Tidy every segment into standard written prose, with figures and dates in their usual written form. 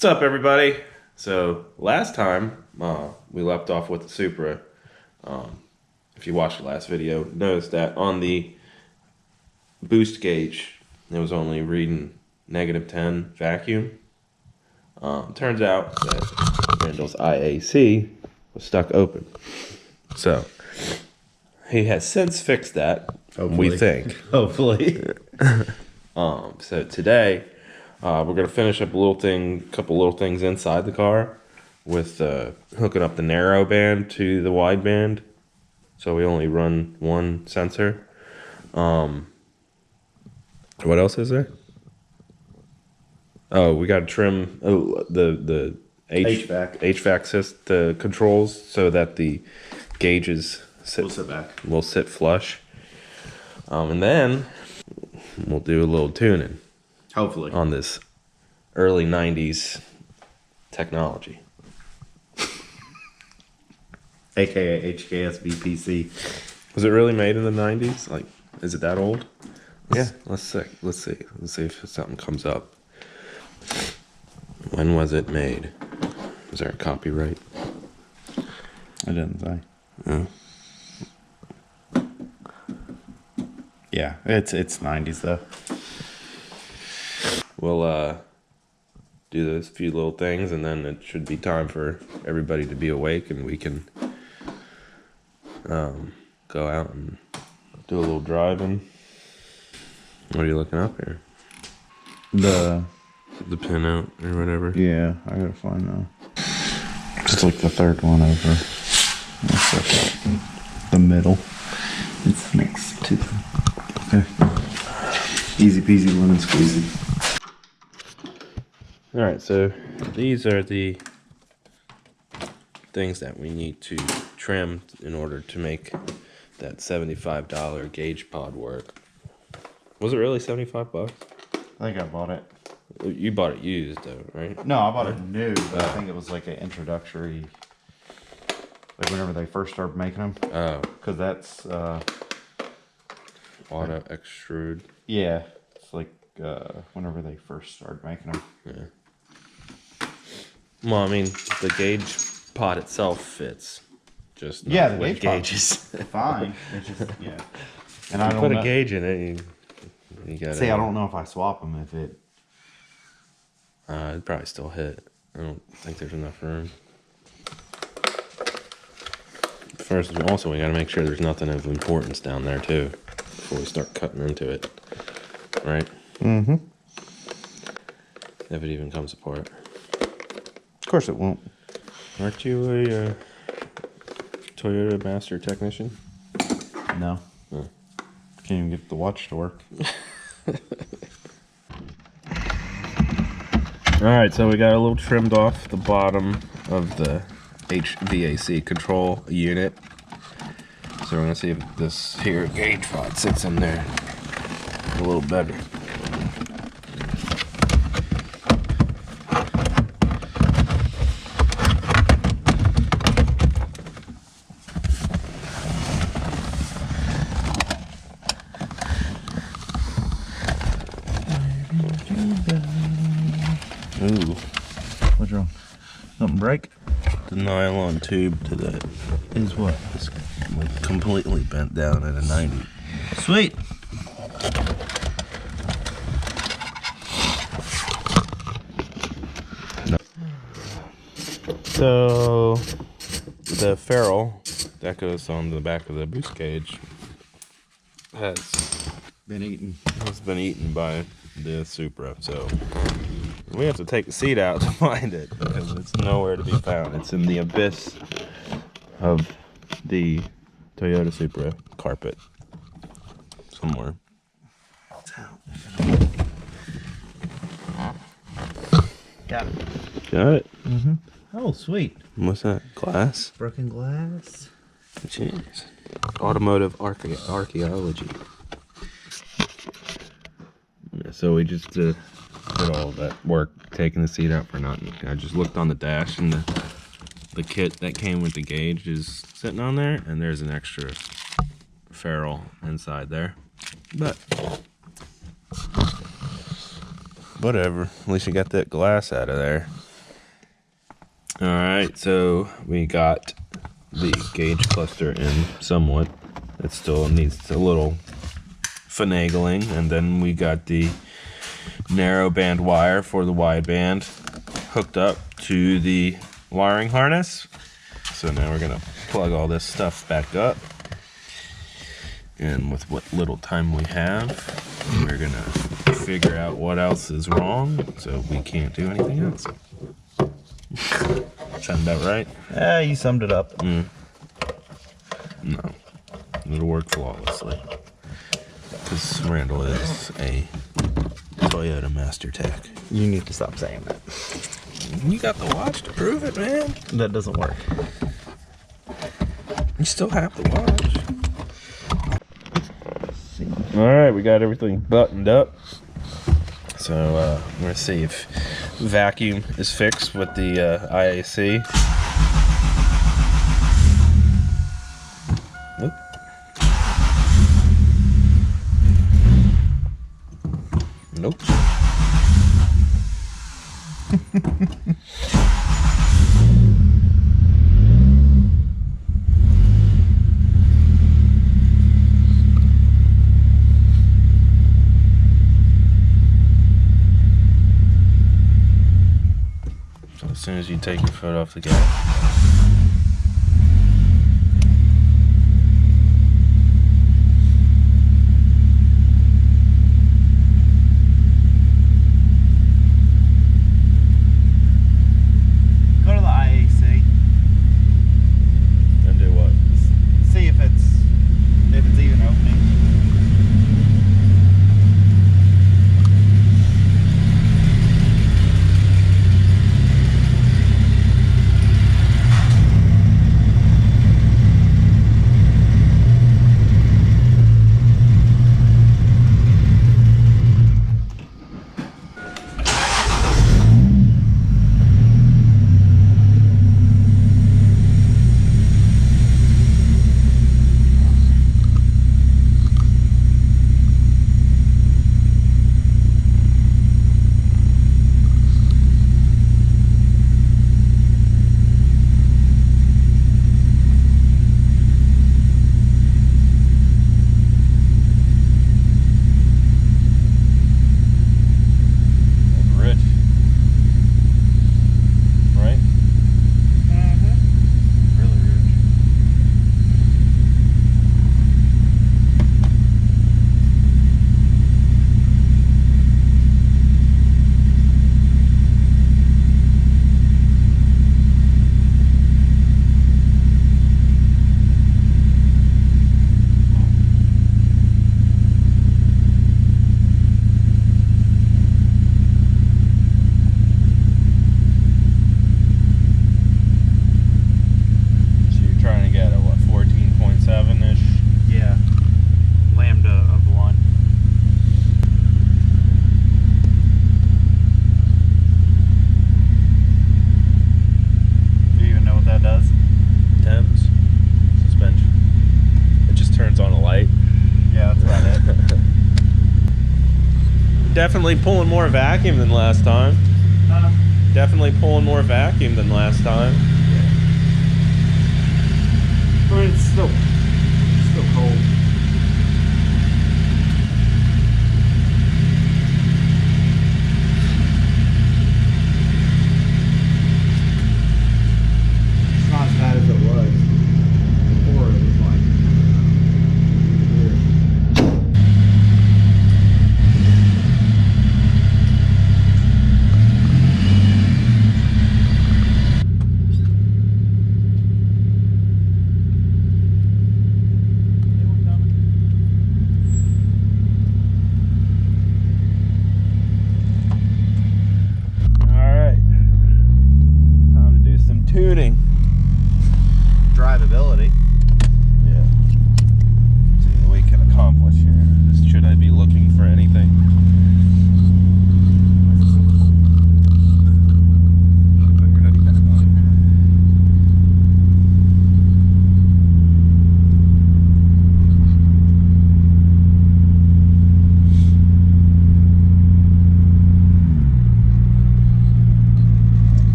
What's up, everybody? So last time we left off with the Supra. If you watched the last video, notice that on the boost gauge it was only reading -10 vacuum. Turns out that Randall's IAC was stuck open. So he has since fixed that. Hopefully. We think. Hopefully. So today we're gonna finish up a couple little things inside the car with hooking up the narrow band to the wideband, so we only run one sensor. What else is there? Oh, we got to trim the HVAC the controls so that the gauges will sit flush, and then we'll do a little tuning. Hopefully. On this early 90s technology. AKA HKS BPC. Was it really made in the 90s? Like, is it that old? Yeah, let's see. Let's see if something comes up. When was it made? Was there a copyright? I didn't say. No. Yeah, it's 90s though. We'll do those few little things, and then it should be time for everybody to be awake, and we can go out and do a little driving. What are you looking up here? The pinout or whatever. Yeah, I gotta find that. Just like the third one over. The middle. It's next to them. Okay. Easy peasy lemon squeezy. All right, so these are the things that we need to trim in order to make that $75 gauge pod work. Was it really $75? I think I bought it. You bought it used though, right? No, I bought it new, but I think it was like an introductory, like whenever they first started making them. Oh. Because that's Auto extrude. Yeah, it's like whenever they first started making them. Yeah. Well, I mean, the gauge pod itself fits. Just yeah, the with gauge gauges. Fine. It's just yeah. And I don't put know. A gauge in it. You gotta. See, I don't know if I swap them if it. It'd probably still hit. I don't think there's enough room. First, also, we gotta make sure there's nothing of importance down there too before we start cutting into it. Right? Mm-hmm. If it even comes apart. Of course it won't. Aren't you a Toyota master technician? No. Oh. Can't even get the watch to work. Alright, so we got a little trimmed off the bottom of the HVAC control unit. So we're going to see if this here gauge rod sits in there a little better. Ooh. What's wrong? Something break? The nylon tube to that Is what? is like completely bent down at a 90. Sweet. No. So the ferrule that goes on the back of the boost gauge has been eaten by the Supra, so we have to take the seat out to find it because it's nowhere to be found. It's in the abyss of the Toyota Supra carpet somewhere. Got it. Got it? Mm-hmm. Oh, sweet. What's that? Glass? Broken glass. Jeez. Automotive archaeology. Yeah, so we just did all that work taking the seat out for nothing. I just looked on the dash, and the kit that came with the gauge is sitting on there, and there's an extra ferrule inside there. But whatever. At least you got that glass out of there. All right, so we got the gauge cluster in somewhat. It still needs a little finagling, and then we got the narrow band wire for the wideband hooked up to the wiring harness. So now we're gonna plug all this stuff back up, and with what little time we have, we're gonna figure out what else is wrong so we can't do anything else. Sound about right? Yeah, you summed it up. No, it'll work flawlessly because Randall is a Toyota Master Tech. You need to stop saying that. You got the watch to prove it, man. That doesn't work. You still have the watch. All right, we got everything buttoned up. So I'm gonna see if vacuum is fixed with the IAC. Nope. Nope. So as soon as you take your foot off the gas. Go to the IAC. And do what? See if it's even opening. Definitely pulling more vacuum than last time. Definitely pulling more vacuum than last time. But it's still cold. It's not as bad as it was before. It was like weird.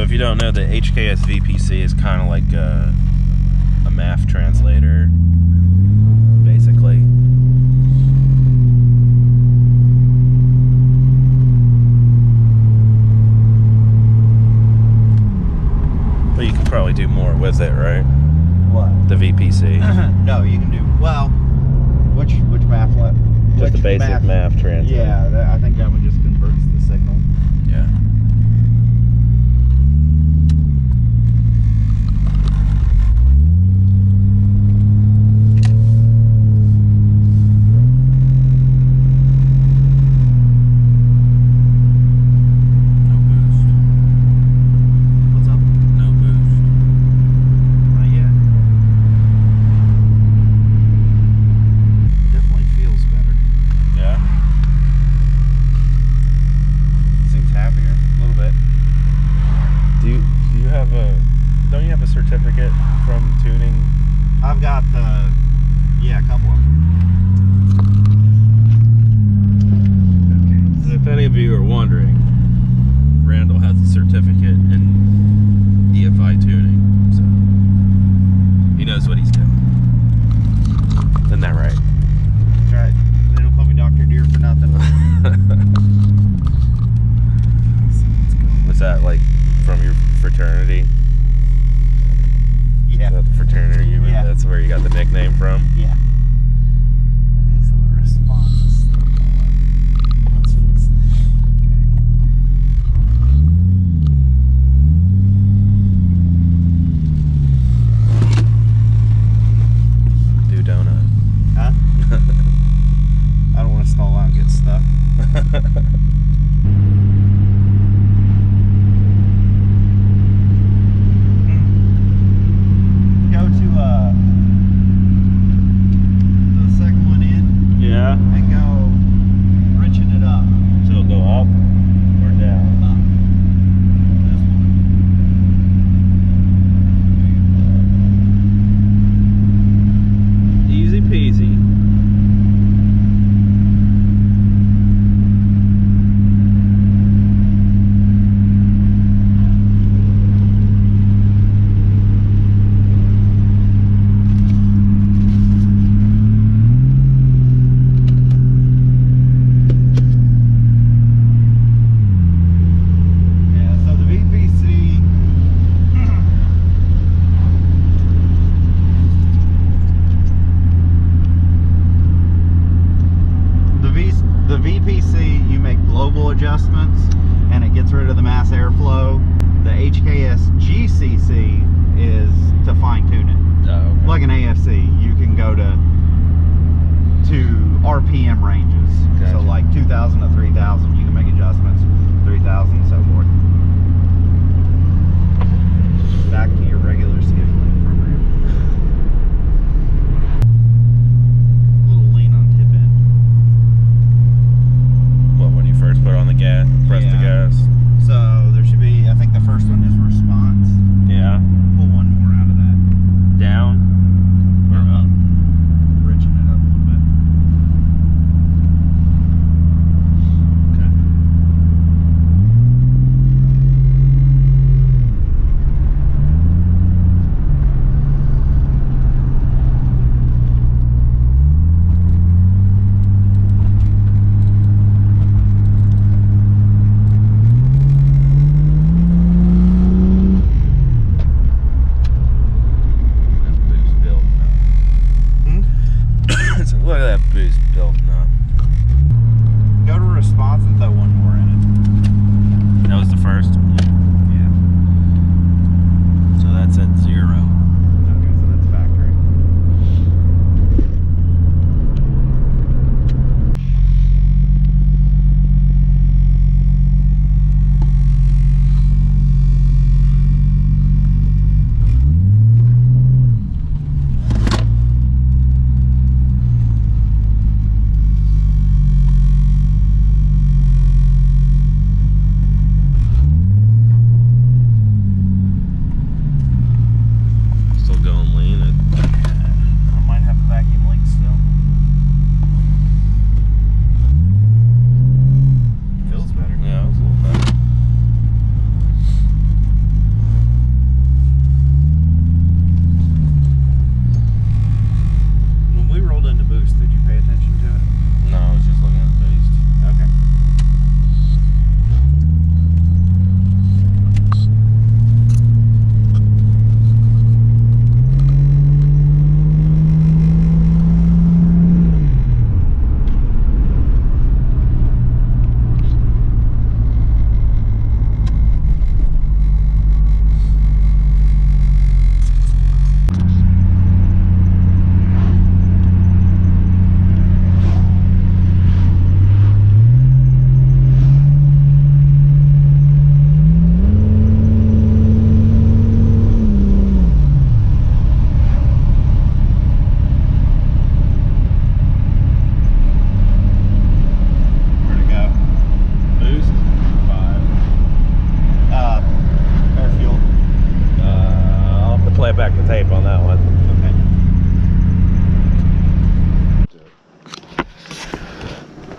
if you don't know, the HKS VPC is kind of like a math translator, basically. But you can probably do more with it, right? What? The VPC. No, you can do, well, which math? Just the basic math translator. Yeah, I think that one just converts the signal. Yeah. Don't you have a certificate from tuning? I've got, yeah, a couple of them. And if any of you are wondering, Randall has a certificate in EFI tuning, so he knows what he's doing. Isn't that right? That's right. They don't call me Dr. Deer for nothing. Was that like from your fraternity? Yeah. Is that the fraternity you Yeah. That's where you got the nickname from? Yeah. Okay, so the response is let's fix this. Do donut. Huh? I don't want to stall out and get stuck. Go to the second one in Yeah. and go wrenching it up. So it'll go up or down? Up. This one. Easy peasy. The VPC, you make global adjustments and it gets rid of the mass airflow. The HKS GCC is to fine tune it. Oh, okay. Like an AFC, you can go to RPM ranges. Gotcha. So like 2,000 to 3,000, you can make adjustments, 3,000 and so forth. Back to your regular scheduling program. A little lean on tip end. Well, when you first put on the gas, press the Yeah. gas. So there should be, I think the first one is response. Yeah. Pull one more out of that. Down or up? Bridging it up a little bit. Okay.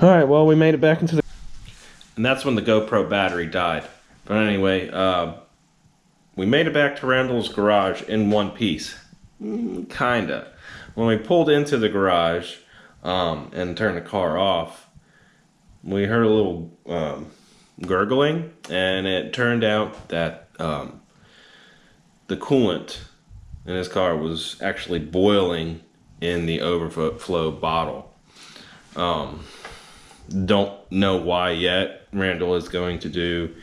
All right, well, we made it back into the... And that's when the GoPro battery died. But anyway, we made it back to Randall's garage in one piece. Kinda. When we pulled into the garage and turned the car off, we heard a little gurgling, and it turned out that the coolant in his car was actually boiling in the overflow bottle. Don't know why yet. Randall is going to do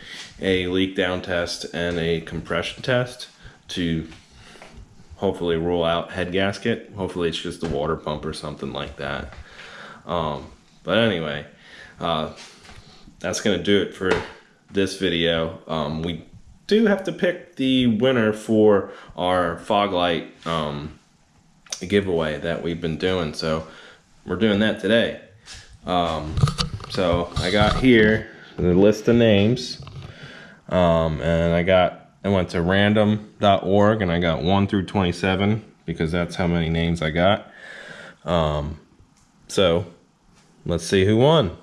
a leak down test and a compression test to hopefully rule out head gasket. Hopefully it's just a water pump or something like that. But anyway, that's going to do it for this video. We do have to pick the winner for our fog light giveaway that we've been doing, so we're doing that today. So I got here the list of names, and I went to random.org and I got 1 through 27 because that's how many names I got. So let's see who won.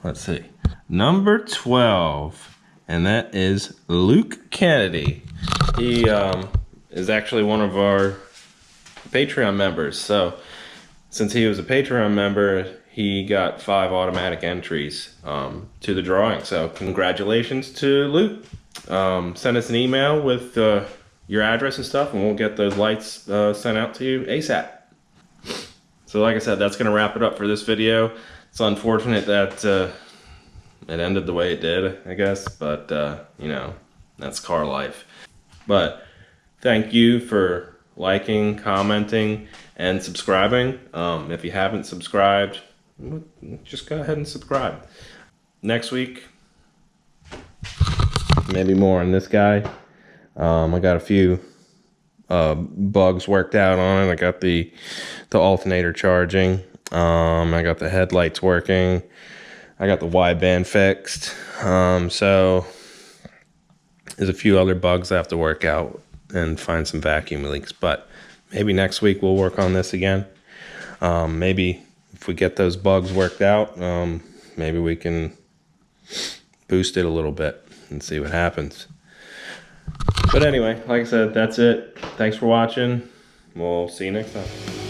Let's see. Number 12, and that is Luke Kennedy. He is actually one of our Patreon members. So since he was a Patreon member, he got 5 automatic entries to the drawing. So congratulations to Luke. Send us an email with your address and stuff, and we'll get those lights sent out to you ASAP. So like I said, that's going to wrap it up for this video. It's unfortunate that it ended the way it did, I guess, but you know, that's car life. But thank you for liking, commenting, and subscribing. If you haven't subscribed, just go ahead and subscribe. Next week, maybe more on this guy. I got a few bugs worked out on it. I got the alternator charging. I got the headlights working. I got the wideband fixed. So there's a few other bugs I have to work out and find some vacuum leaks, but maybe next week we'll work on this again. Maybe if we get those bugs worked out, maybe we can boost it a little bit and see what happens. But anyway, like I said, that's it. Thanks for watching. We'll see you next time.